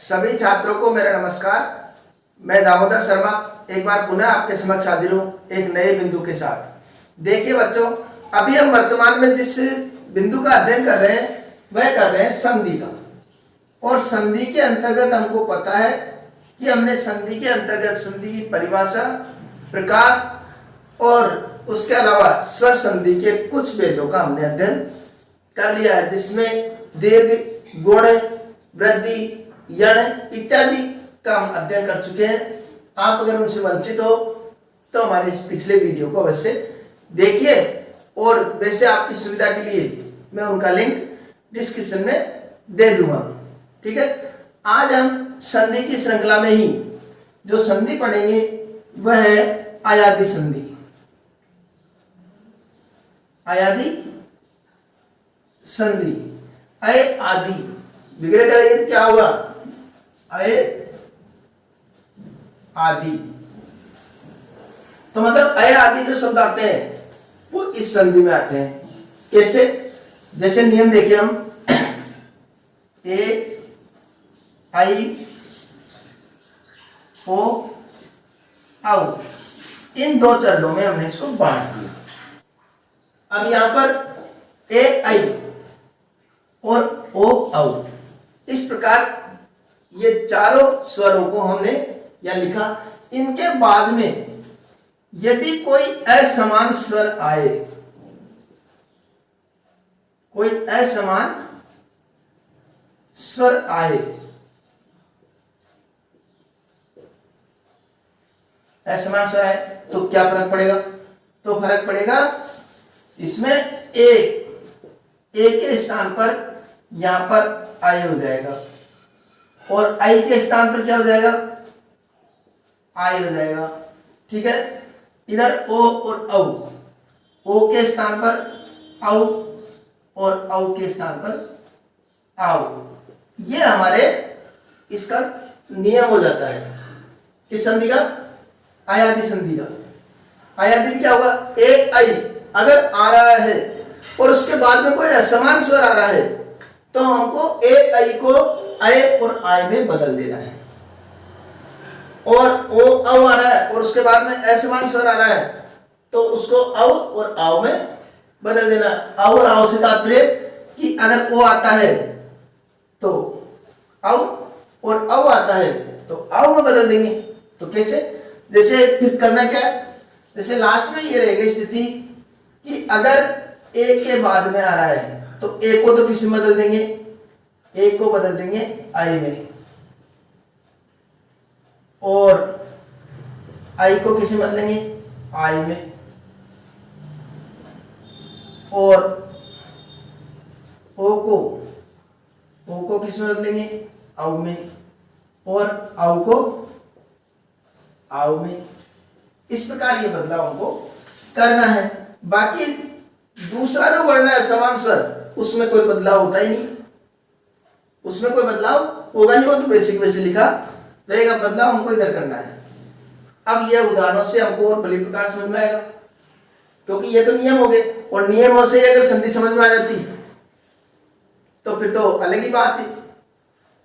सभी छात्रों को मेरा नमस्कार। मैं दामोदर शर्मा एक बार पुनः आपके समक्ष हाजिर हूँ एक नए बिंदु के साथ। देखिए बच्चों, अभी हम वर्तमान में जिस बिंदु का अध्ययन कर रहे हैं वह कर रहे हैं संधि का। और संधि के अंतर्गत हमको पता है कि हमने संधि के अंतर्गत संधि की परिभाषा, प्रकार और उसके अलावा स्वर संधि के कुछ भेदों का हमने अध्ययन कर लिया है, जिसमें दीर्घ, गुण, वृद्धि, यण इत्यादि का हम अध्ययन कर चुके हैं। आप अगर उनसे वंचित हो तो हमारे इस पिछले वीडियो को अवश्य देखिए, और वैसे आपकी सुविधा के लिए मैं उनका लिंक डिस्क्रिप्शन में दे दूंगा। ठीक है, आज हम संधि की श्रृंखला में ही जो संधि पढ़ेंगे वह है अयादी संधि। अयादी संधि, अय आदि विग्रह करेंगे तो क्या होगा? अय आदि। तो मतलब अय आदि जो शब्द आते हैं वो इस संधि में आते हैं। कैसे? जैसे नियम देखिए हम, ए आई ओ औ, इन दो चरणों में हमने इसको बांट दिया। अब यहां पर ए आई और ओ औ, इस प्रकार ये चारों स्वरों को हमने यहां लिखा। इनके बाद में यदि कोई असमान स्वर आए, कोई असमान स्वर आए, असमान स्वर आए तो क्या फर्क पड़ेगा? तो फर्क पड़ेगा इसमें ए के स्थान पर यहां पर आई हो जाएगा, और आई के स्थान पर क्या हो जाएगा? आई हो जाएगा। ठीक है, इधर ओ और औ, ओ के स्थान पर औ और औ के स्थान पर आओ। ये हमारे इसका नियम हो जाता है किस संधि का? अयादी संधि का। अयादी में क्या होगा? ए आई अगर आ रहा है और उसके बाद में कोई असमान स्वर आ रहा है तो हमको ए आई को अय और आय में बदल देना है। और ओ औ आ रहा है और उसके बाद में असमान स्वर आ रहा है तो उसको औ और आओ में बदल देना। औ और आओ से तात्पर्य कि अगर ओ आता है तो औ और औ आता है तो आओ में बदल देंगे। तो कैसे? जैसे फिर करना क्या है? जैसे लास्ट में ये रहेगी स्थिति कि अगर ए के बाद में आ रहा है तो ए को तो किसी में बदल देंगे? ए को बदल देंगे आई में, और आई को किसी में बदलेंगे? आई में, और ओ को किस में बदलेंगे? औ में, और औ को आओ में। इस प्रकार ये बदलाव हमको करना है। बाकी दूसरा जो वर्ण है समान स्वर, उसमें कोई बदलाव होता ही नहीं, उसमें कोई बदलाव होगा नहीं, वो तो बेसिक वैसे लिखा रहेगा। बदलाव हमको इधर करना है। अब यह उदाहरणों से हमको और बड़ी प्रकार समझ में आएगा, क्योंकि ये तो नियम हो गए, और नियमों से अगर संधि समझ में आ जाती तो फिर तो अलग ही बात है।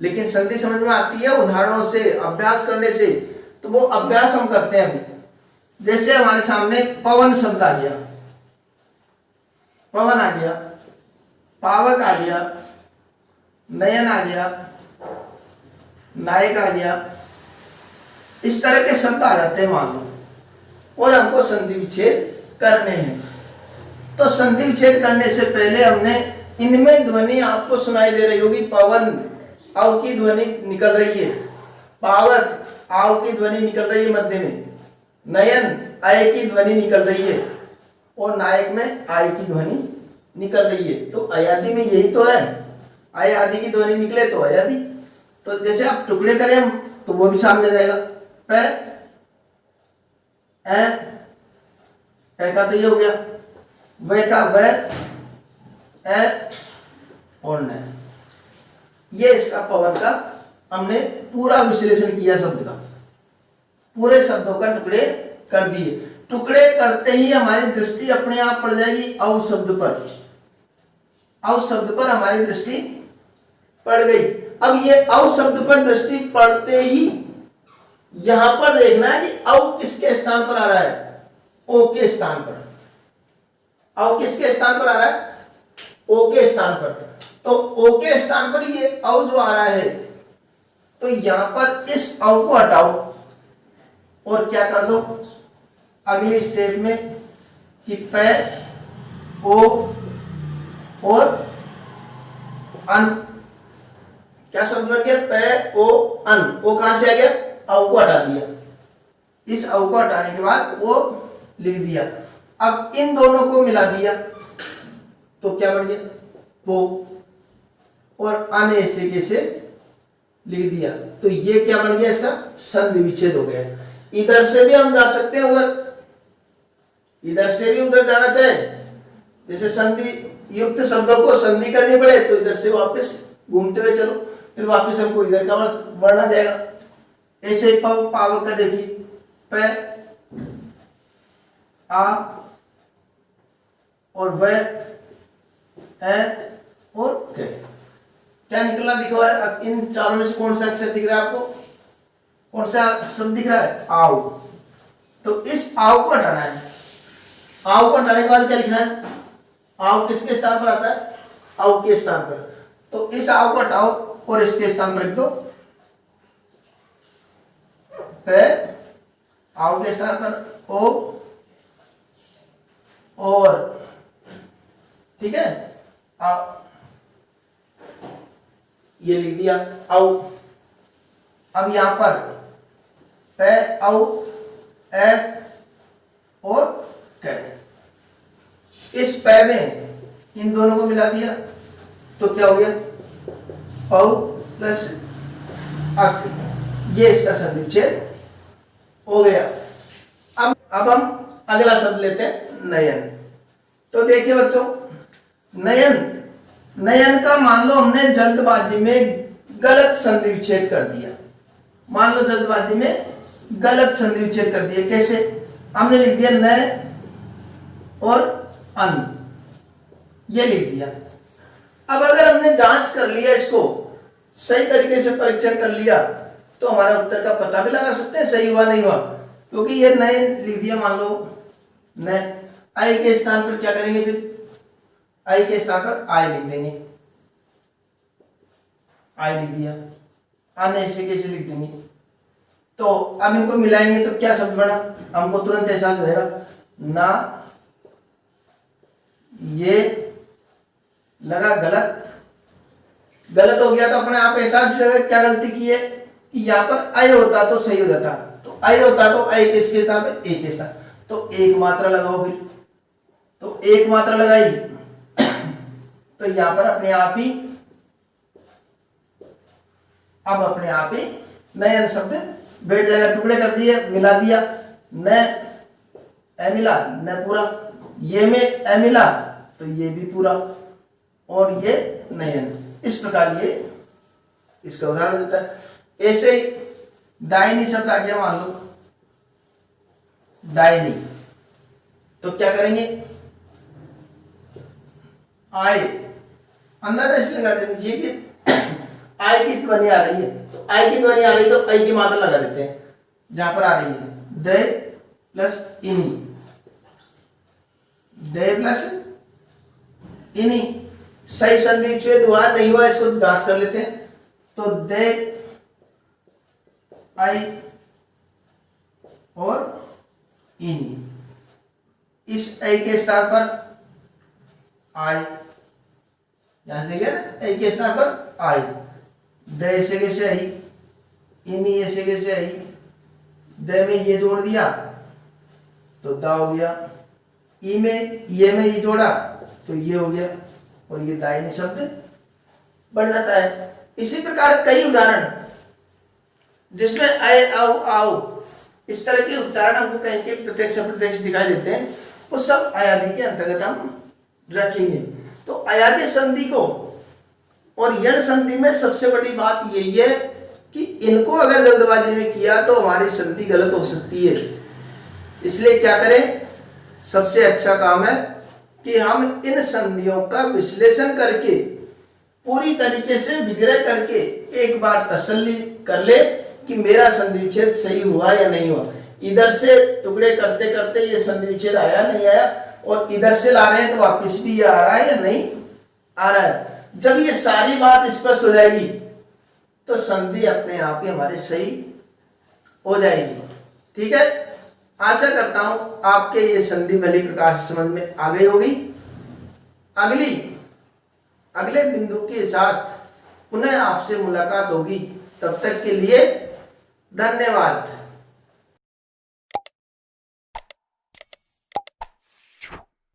लेकिन संधि समझ में आती है उदाहरणों से, अभ्यास करने से। तो वो अभ्यास हम करते हैं अभी। जैसे हमारे सामने पवन शब्द आ गया, पवन आ गया, पावक आ गया, नयन आ गया, नायक आ गया, इस तरह के शब्द आ जाते हैं मान लो, और हमको संधि विच्छेद करने हैं। तो संधि विच्छेद करने से पहले हमने इनमें ध्वनि आपको सुनाई दे रही होगी। पवन औ की ध्वनि निकल रही है, पावक आव की ध्वनि निकल रही है मध्य में, नयन अय की ध्वनि निकल रही है, और नायक में आय की ध्वनि निकल रही है। तो अयादी में यही तो है, अय आदि की ध्वनि निकले तो अयादी। तो जैसे आप टुकड़े करें हम तो वो भी सामने जाएगा। प ए का तो ये हो गया, व का व, ए और न। ये इसका पवन का हमने पूरा विश्लेषण किया, शब्द का पूरे शब्दों का टुकड़े कर दिए। टुकड़े करते ही हमारी दृष्टि अपने आप पड़ जाएगी औ शब्द पर। औ शब्द पर हमारी दृष्टि पड़ गई। अब ये औ शब्द पर दृष्टि पड़ते ही यहां पर देखना है कि औ किसके स्थान पर आ रहा है, ओ के स्थान पर। औ किसके स्थान पर आ रहा है, ओ के स्थान पर। तो ओ के स्थान पर ये औ जो आ रहा है, तो यहां पर इस औ को हटाओ और क्या कर दो अगले स्टेप में कि पे ओ और अन। क्या शब्द बन गया, पे ओ अन। ओ कहां से आ गया, औ को हटा दिया। इस औ को हटाने के बाद वो लिख दिया। अब इन दोनों को मिला दिया तो क्या बन गया, वो। और अन ऐसे कैसे लिख दिया तो ये क्या बन गया, इसका संधि विच्छेद हो गया। इधर से भी हम जा सकते हैं उधर, इधर से भी उधर जाना चाहे, जैसे संधि युक्त शब्दों को संधि करनी पड़े तो इधर से वापस घूमते हुए चलो, फिर वापस हमको इधर का वर्ण आ जाएगा। ऐसे पावक का देखिए, पे आ और व ए और के। क्या निकला दिखो यार, इन चारों में से कौन सा अक्षर दिख रहा है आपको, कौन सा शब्द दिख रहा है, आओ। तो इस आओ को हटाना है। आओ को हटाने के बाद क्या लिखना है, आओ किसके स्थान पर आता है, आओ के स्थान पर। तो इस आओ को हटाओ और इसके स्थान पर लिख दो पे, आओ के स्थान पर ओ और, ठीक है, आओ ये लिख दिया आओ। अब यहां पर पे आओ ए और कै, इस पै में इन दोनों को मिला दिया तो क्या हो गया, औ प्लस अक, ये इसका संधि विच्छेद हो गया। अब हम अगला शब्द लेते हैं नयन। तो देखिए बच्चों, नयन, नयन का मान लो हमने जल्दबाजी में गलत संधि विच्छेद कर दिया। मान लो जल्दबाजी में गलत संधि विच्छेद कर दिया, कैसे, हमने लिख दिया नय और अन, ये लिख दिया। अब अगर हमने जांच कर लिया, इसको सही तरीके से परीक्षण कर लिया तो हमारे उत्तर का पता भी लगा सकते हैं सही हुआ नहीं हुआ। क्योंकि ये नए लिख दिया, मान लो नए, आई के स्थान पर क्या करेंगे, फिर आई के स्थान पर आई लिख देंगे, आई लिख दिया, आने ऐसे कैसे लिख देंगे। तो अब इनको मिलाएंगे तो क्या शब्द बना, हमको तुरंत एहसास हो जाएगा ना, ये लगा गलत, गलत हो गया तो अपने आप एहसास जो है क्या गलती की है कि यहाँ पर आई होता तो सही हो जाता, तो आई होता तो आई किसके स्थान पे, एक के स्थान, तो एक मात्रा लगाओ, फिर तो एक मात्रा लगाई तो यहां पर अपने आप ही, अब अपने आप ही नयन शब्द बैठ जाएगा। टुकड़े कर दिए, मिला दिया, न ए मिला, न पूरा, ये में ए मिला तो ये भी पूरा, और ये नयन। इस प्रकार ये इसका उदाहरण देता है। ऐसे ही दाहिनी शब्द आ गया, मान लो दाहिनी, तो क्या करेंगे, आय, अंदाजा इसलिए लगा देना चाहिए कि आई की ध्वनि आ रही है, तो आई की ध्वनि आ रही है तो आई की मात्रा लगा देते हैं जहां पर आ रही है, दे प्लस इनी, दे प्लस इनी। सही संधि विच्छेद हुआ नहीं हुआ इसको जांच कर लेते हैं। तो दे आई और इनी, इस आई के स्थान पर आई, यहां से देखिए ना, आई के स्थान पर आई, दे ऐसे कैसे आई, इनी ऐसे कैसे आई, दे में ये जोड़ दिया तो दा हो गया, ई में ये जोड़ा तो ये हो गया, और ये दाहिने शब्द बन जाता है। इसी प्रकार कई उदाहरण जिसमें आए आओ आओ इस तरह के उच्चारण हमको कहीं के प्रत्यक्ष अप्रत्यक्ष दिखाई देते हैं, वो सब अयादी के अंतर्गत हम रखेंगे। तो अयादी संधि को और यण संधि में सबसे बड़ी बात यही है कि इनको अगर जल्दबाजी में किया तो हमारी संधि गलत हो सकती है। इसलिए क्या करें, सबसे अच्छा काम है कि हम इन संधियों का विश्लेषण करके पूरी तरीके से विग्रह करके एक बार तसल्ली कर ले कि मेरा संधि विच्छेद सही हुआ या नहीं हुआ। इधर से टुकड़े करते करते ये संधि विच्छेद आया नहीं आया, और इधर से ला रहे हैं तो वापस भी ये आ रहा है या नहीं आ रहा है। जब ये सारी बात स्पष्ट हो जाएगी तो संधि अपने आप ही हमारी सही हो जाएगी। ठीक है, आशा करता हूं आपके ये संधि भली प्रकार से समझ में आ गई होगी। अगले बिंदु के साथ पुनः आपसे मुलाकात होगी। तब तक के लिए धन्यवाद।